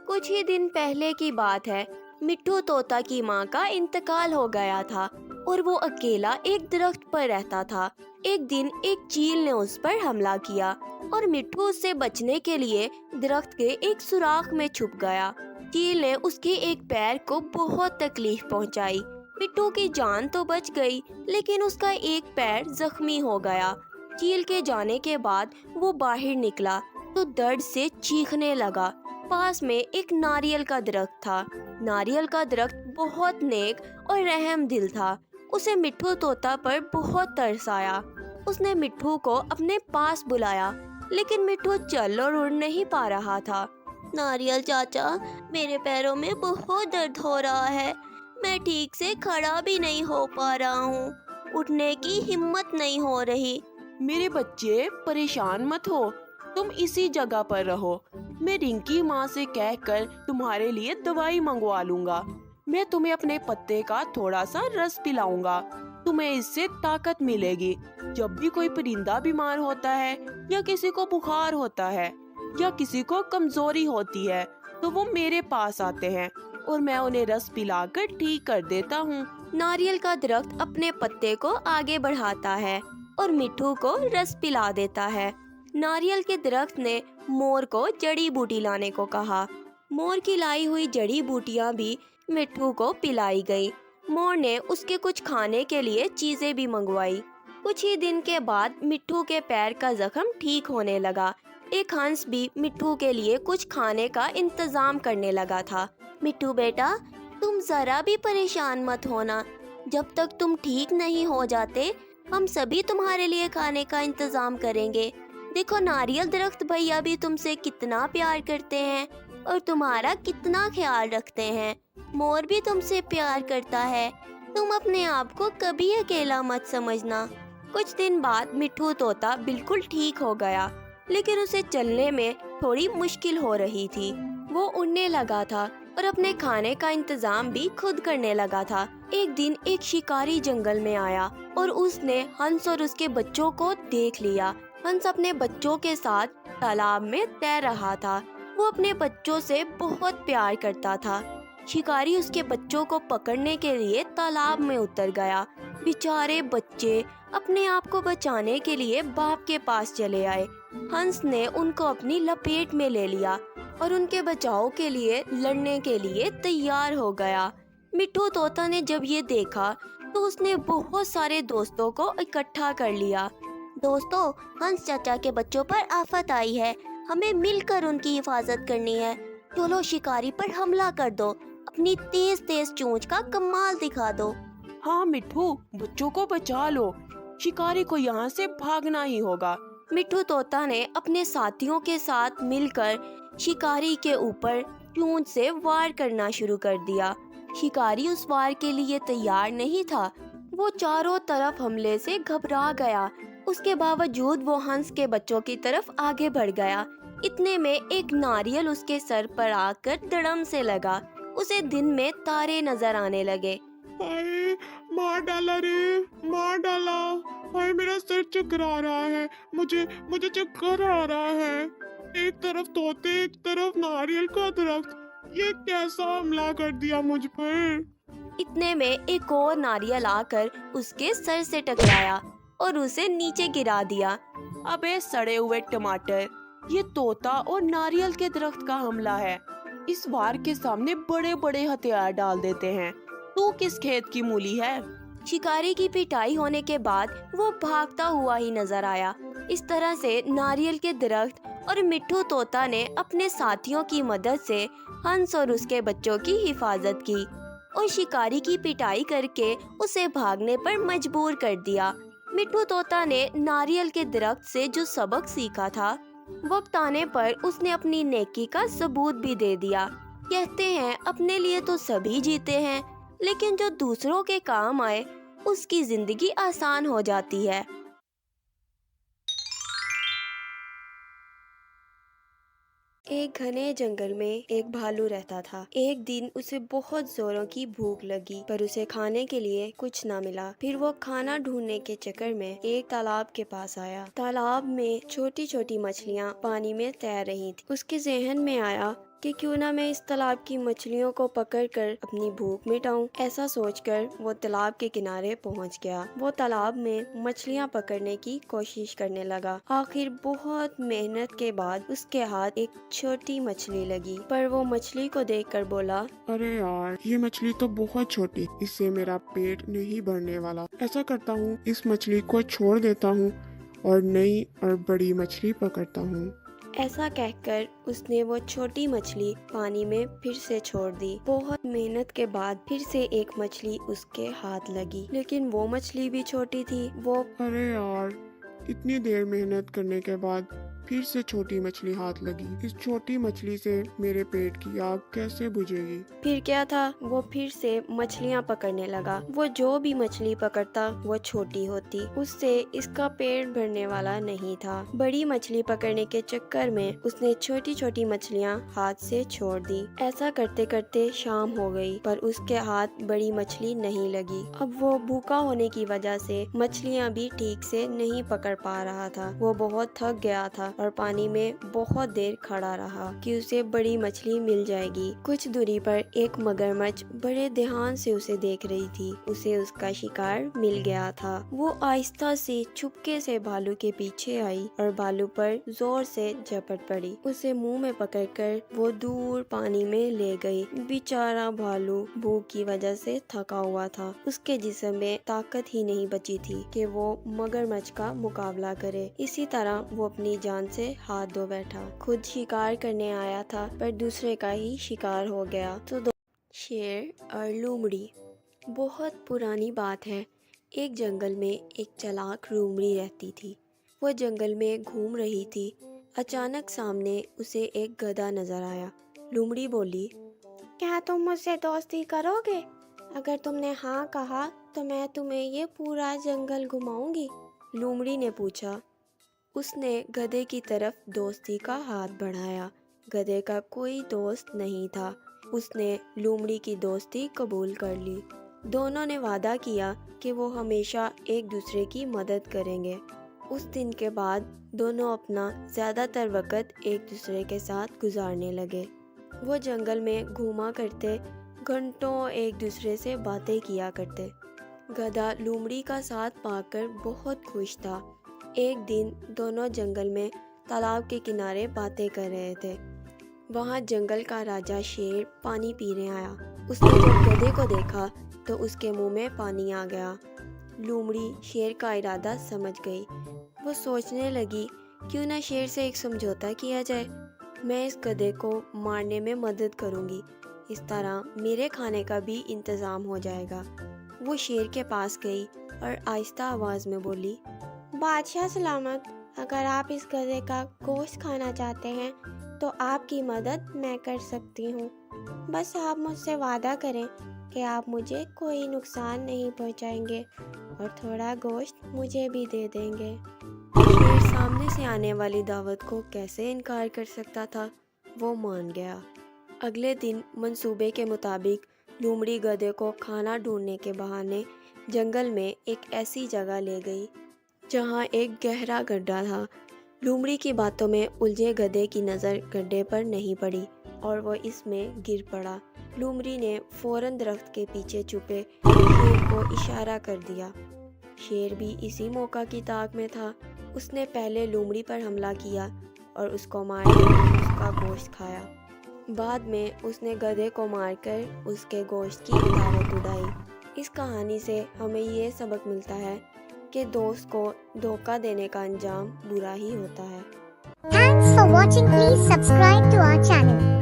کچھ ہی دن پہلے کی بات ہے۔ مٹھو طوطا کی ماں کا انتقال ہو گیا تھا اور وہ اکیلا ایک درخت پر رہتا تھا۔ ایک دن ایک چیل نے اس پر حملہ کیا اور مٹھو اس سے بچنے کے لیے درخت کے ایک سوراخ میں چھپ گیا۔ چیل نے اس کے ایک پیر کو بہت تکلیف پہنچائی۔ مٹھو کی جان تو بچ گئی لیکن اس کا ایک پیر زخمی ہو گیا۔ چیل کے جانے کے بعد وہ باہر نکلا تو درد سے چیخنے لگا۔ پاس میں ایک ناریل کا درخت تھا۔ ناریل کا درخت بہت نیک اور رحم دل تھا۔ اسے مٹھو طوطا پر بہت ترس آیا۔ اس نے مٹھو کو اپنے پاس بلایا لیکن مٹھو چل اور اڑ نہیں پا رہا تھا۔ ناریل چاچا، میرے پیروں میں بہت درد ہو رہا ہے۔ میں ٹھیک سے کھڑا بھی نہیں ہو پا رہا ہوں۔ اٹھنے کی ہمت نہیں ہو رہی۔ میرے بچے پریشان مت ہو، تم اسی جگہ پر رہو۔ میں رنکی ماں سے کہہ کر تمہارے لیے دوائی منگوا لوں گا۔ میں تمہیں اپنے پتے کا تھوڑا سا رس پلاؤں گا، تمہیں اس سے طاقت ملے گی۔ جب بھی کوئی پرندہ بیمار ہوتا ہے یا کسی کو بخار ہوتا ہے یا کسی کو کمزوری ہوتی ہے تو وہ میرے پاس آتے ہیں اور میں انہیں رس پلا کر ٹھیک کر دیتا ہوں۔ ناریل کا درخت اپنے پتے کو آگے بڑھاتا ہے اور مٹھو کو رس پلا دیتا ہے۔ ناریل کے درخت نے مور کو جڑی بوٹی لانے کو کہا۔ مور کی لائی ہوئی جڑی بوٹیاں بھی مٹھو کو پلائی گئی۔ مور نے اس کے کچھ کھانے کے لیے چیزیں بھی منگوائی۔ کچھ ہی دن کے بعد مٹھو کے پیر کا زخم ٹھیک ہونے لگا۔ ایک ہنس بھی مٹھو کے لیے کچھ کھانے کا انتظام کرنے لگا تھا۔ مٹھو بیٹا، تم ذرا بھی پریشان مت ہونا۔ جب تک تم ٹھیک نہیں ہو جاتے ہم سبھی تمہارے لیے کھانے کا انتظام کریں گے۔ دیکھو ناریل درخت بھیا بھی تم سے کتنا پیار کرتے ہیں اور تمہارا کتنا خیال رکھتے ہیں۔ مور بھی تم سے پیار کرتا ہے۔ تم اپنے آپ کو کبھی اکیلا مت سمجھنا۔ کچھ دن بعد مٹھو طوطا بالکل ٹھیک ہو گیا لیکن اسے چلنے میں تھوڑی مشکل ہو رہی تھی۔ وہ اڑنے لگا تھا اور اپنے کھانے کا انتظام بھی خود کرنے لگا تھا۔ ایک دن ایک شکاری جنگل میں آیا اور اس نے ہنس اور اس کے بچوں کو دیکھ لیا۔ ہنس اپنے بچوں کے ساتھ تالاب میں تیر رہا تھا۔ وہ اپنے بچوں سے بہت پیار کرتا تھا۔ شکاری اس کے بچوں کو پکڑنے کے لیے تالاب میں اتر گیا۔ بیچارے بچے اپنے آپ کو بچانے کے لیے باپ کے پاس چلے آئے۔ ہنس نے ان کو اپنی لپیٹ میں لے لیا اور ان کے بچاؤ کے لیے لڑنے کے لیے تیار ہو گیا۔ مٹھو طوطا نے جب یہ دیکھا تو اس نے بہت سارے دوستوں کو اکٹھا کر لیا۔ دوستو، ہنس چاچا کے بچوں پر آفت آئی ہے، ہمیں مل کر ان کی حفاظت کرنی ہے۔ چلو شکاری پر حملہ کر دو، اپنی تیز تیز چونچ کا کمال دکھا دو۔ ہاں مٹھو، بچوں کو بچا لو، شکاری کو یہاں سے بھاگنا ہی ہوگا۔ مٹھو طوطا نے اپنے ساتھیوں کے ساتھ مل کر شکاری کے اوپر چونچ سے وار کرنا شروع کر دیا۔ شکاری اس وار کے لیے تیار نہیں تھا۔ وہ چاروں طرف حملے سے گھبرا گیا۔ اس کے باوجود وہ ہنس کے بچوں کی طرف آگے بڑھ گیا۔ اتنے میں ایک ناریل اس کے سر پر آ کر دڑم سے لگا۔ اسے دن میں تارے نظر آنے لگے۔ ہائے، مار ڈالا رے، مار ڈالا۔ ہائے، میرا سر چکرا رہا ہے، مجھے چکر آ رہا ہے۔ ایک طرف طوطے، ایک طرف ناریل کا درخت، یہ کیسا حملہ کر دیا مجھ پر۔ اتنے میں ایک اور ناریل آ کر اس کے سر سے ٹکرایا اور اسے نیچے گرا دیا۔ ابے سڑے ہوئے ٹماٹر، یہ طوطا اور ناریل کے درخت کا حملہ ہے۔ اس وار کے سامنے بڑے بڑے ہتھیار ڈال دیتے ہیں۔ تو کس کھیت کی مولی ہے؟ شکاری کی پٹائی ہونے کے بعد وہ بھاگتا ہوا ہی نظر آیا۔ اس طرح سے ناریل کے درخت اور مٹھو طوطا نے اپنے ساتھیوں کی مدد سے ہنس اور اس کے بچوں کی حفاظت کی اور شکاری کی پٹائی کر کے اسے بھاگنے پر مجبور کر دیا۔ مٹھو طوطا نے ناریل کے درخت سے جو سبق سیکھا تھا، وقت آنے پر اس نے اپنی نیکی کا ثبوت بھی دے دیا۔ کہتے ہیں اپنے لیے تو سبھی جیتے ہیں لیکن جو دوسروں کے کام آئے اس کی زندگی آسان ہو جاتی ہے۔ ایک گھنے جنگل میں ایک بھالو رہتا تھا۔ ایک دن اسے بہت زوروں کی بھوک لگی پر اسے کھانے کے لیے کچھ نہ ملا۔ پھر وہ کھانا ڈھونڈنے کے چکر میں ایک تالاب کے پاس آیا۔ تالاب میں چھوٹی چھوٹی مچھلیاں پانی میں تیر رہی تھیں۔ اس کے ذہن میں آیا کہ کیوں نہ میں اس تالاب کی مچھلیوں کو پکڑ کر اپنی بھوک مٹاؤں۔ ایسا سوچ کر وہ تالاب کے کنارے پہنچ گیا۔ وہ تالاب میں مچھلیاں پکڑنے کی کوشش کرنے لگا۔ آخر بہت محنت کے بعد اس کے ہاتھ ایک چھوٹی مچھلی لگی، پر وہ مچھلی کو دیکھ کر بولا، ارے یار، یہ مچھلی تو بہت چھوٹی، اس سے میرا پیٹ نہیں بھرنے والا۔ ایسا کرتا ہوں، اس مچھلی کو چھوڑ دیتا ہوں اور نئی اور بڑی مچھلی پکڑتا ہوں۔ ایسا کہہ کر اس نے وہ چھوٹی مچھلی پانی میں پھر سے چھوڑ دی۔ بہت محنت کے بعد پھر سے ایک مچھلی اس کے ہاتھ لگی، لیکن وہ مچھلی بھی چھوٹی تھی۔ وہ ارے یار، اتنی دیر محنت کرنے کے بعد پھر سے چھوٹی مچھلی ہاتھ لگی۔ اس چھوٹی مچھلی سے میرے پیٹ کی آگ کیسے بجھے گی؟ پھر کیا تھا، وہ پھر سے مچھلیاں پکڑنے لگا۔ وہ جو بھی مچھلی پکڑتا وہ چھوٹی ہوتی، اس سے اس کا پیٹ بھرنے والا نہیں تھا۔ بڑی مچھلی پکڑنے کے چکر میں اس نے چھوٹی چھوٹی مچھلیاں ہاتھ سے چھوڑ دی۔ ایسا کرتے کرتے شام ہو گئی، پر اس کے ہاتھ بڑی مچھلی نہیں لگی۔ اب وہ بھوکا ہونے کی وجہ سے مچھلیاں بھی ٹھیک سے نہیں پکڑ پا رہا تھا۔ وہ بہت تھک گیا تھا اور پانی میں بہت دیر کھڑا رہا کہ اسے بڑی مچھلی مل جائے گی۔ کچھ دوری پر ایک مگرمچھ بڑے دھیان سے اسے دیکھ رہی تھی۔ اسے اس کا شکار مل گیا تھا۔ وہ آہستہ سے چھپکے سے بھالو کے پیچھے آئی اور بھالو پر زور سے جھپٹ پڑی۔ اسے منہ میں پکڑ کر وہ دور پانی میں لے گئی۔ بیچارہ بھالو بھوک کی وجہ سے تھکا ہوا تھا۔ اس کے جسم میں طاقت ہی نہیں بچی تھی کہ وہ مگرمچھ کا مقابلہ کرے۔ اسی طرح وہ اپنی جان سے ہاتھ دھو بیٹھا۔ خود شکار کرنے آیا تھا پر دوسرے کا ہی شکار ہو گیا تو شیر اور لومڑی۔ بہت پرانی بات ہے، ایک جنگل میں ایک چالاک لومڑی رہتی تھی۔ وہ جنگل میں گھوم رہی تھی، اچانک سامنے اسے ایک گدھا نظر آیا۔ لومڑی بولی، کیا تم مجھ سے دوستی کرو گے؟ اگر تم نے ہاں کہا تو میں تمہیں یہ پورا جنگل گھماؤں گی۔ لومڑی نے پوچھا۔ اس نے گدھے کی طرف دوستی کا ہاتھ بڑھایا۔ گدھے کا کوئی دوست نہیں تھا۔ اس نے لومڑی کی دوستی قبول کر لی۔ دونوں نے وعدہ کیا کہ وہ ہمیشہ ایک دوسرے کی مدد کریں گے۔ اس دن کے بعد دونوں اپنا زیادہ تر وقت ایک دوسرے کے ساتھ گزارنے لگے۔ وہ جنگل میں گھوما کرتے، گھنٹوں ایک دوسرے سے باتیں کیا کرتے۔ گدھا لومڑی کا ساتھ پا کر بہت خوش تھا۔ ایک دن دونوں جنگل میں تالاب کے کنارے باتیں کر رہے تھے۔ وہاں جنگل کا راجا شیر پانی پینے آیا۔ اس نے جب گدھے کو دیکھا تو اس کے منہ میں پانی آ گیا۔ لومڑی شیر کا ارادہ سمجھ گئی۔ وہ سوچنے لگی، کیوں نہ شیر سے ایک سمجھوتا کیا جائے۔ میں اس گدھے کو مارنے میں مدد کروں گی، اس طرح میرے کھانے کا بھی انتظام ہو جائے گا۔ وہ شیر کے پاس گئی اور آہستہ آواز میں بولی، بادشاہ سلامت، اگر آپ اس گدھے کا گوشت کھانا چاہتے ہیں تو آپ کی مدد میں کر سکتی ہوں۔ بس آپ مجھ سے وعدہ کریں کہ آپ مجھے کوئی نقصان نہیں پہنچائیں گے اور تھوڑا گوشت مجھے بھی دے دیں گے۔ شیر سامنے سے آنے والی دعوت کو کیسے انکار کر سکتا تھا؟ وہ مان گیا۔ اگلے دن منصوبے کے مطابق لومڑی گدھے کو کھانا ڈھونڈنے کے بہانے جنگل میں ایک ایسی جگہ لے گئی جہاں ایک گہرا گڈھا تھا۔ لومڑی کی باتوں میں الجھے گدھے کی نظر گڈھے پر نہیں پڑی اور وہ اس میں گر پڑا۔ لومڑی نے فوراً درخت کے پیچھے چھپے شیر کو اشارہ کر دیا۔ شیر بھی اسی موقع کی تاک میں تھا۔ اس نے پہلے لومڑی پر حملہ کیا اور اس کو مار کر اس کا گوشت کھایا۔ بعد میں اس نے گدھے کو مار کر اس کے گوشت کی دعوت اڑائی۔ اس کہانی سے ہمیں یہ سبق ملتا ہے کہ دوست کو دھوکہ دینے کا انجام برا ہی ہوتا ہے۔ Thanks for watching. Please subscribe to our channel.